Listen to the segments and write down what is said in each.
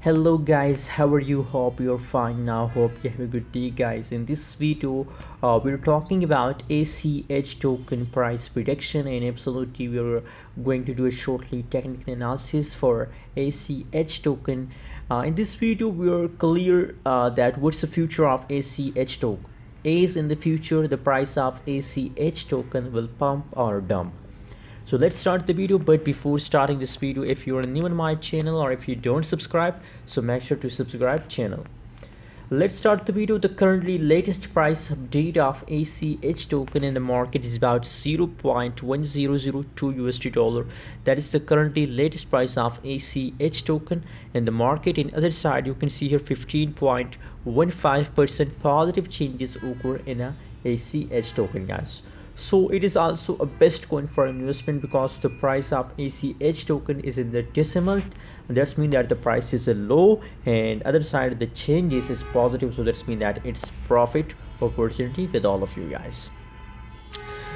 Hello guys, how are you? Hope you're fine now. Hope you have a good day guys. In this video we're talking about ACH token price prediction, and absolutely we're going to do a shortly technical analysis for ACH token. In this video we're clear that what's the future of ACH token. Is in the future the price of ACH token will pump or dump. So let's start the video, but before starting this video, if you are new on my channel or if you don't subscribe, so make sure to subscribe channel. Let's start the video. The currently latest price update of ACH token in the market is about 0.1002 USD dollar. That is the currently latest price of ACH token in the market. In other side, you can see here 15.15% positive changes occur in a ACH token, guys. So it is also a best coin for investment because the price of ACH token is in the decimal. That's mean that the price is low, and other side the changes is positive, so that's mean that it's profit opportunity with all of you guys.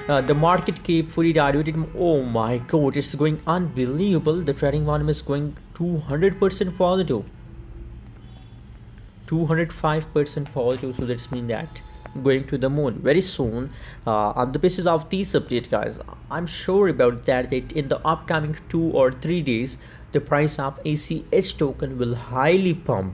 The market cap fully diluted. Oh my god, it's going unbelievable. The trading volume is going 200% positive, 205% positive, so that's mean that going to the moon very soon. On the basis of these update guys, I'm sure about that in the upcoming 2 or 3 days the price of ACH token will highly pump.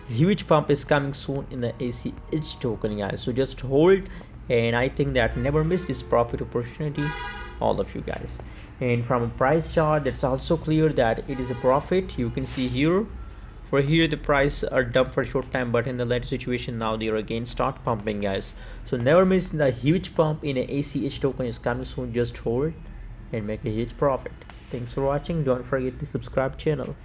Huge pump is coming soon in the ACH token guys, so just hold, and I think that never miss this profit opportunity, all of you guys. And from a price chart, it's also clear that it is a profit. You can see here, for here the price are dumped for a short time, but in the later situation now they are again start pumping guys. So never miss the huge pump in a ACH token is coming soon. Just hold and make a huge profit. Thanks for watching. Don't forget to subscribe channel.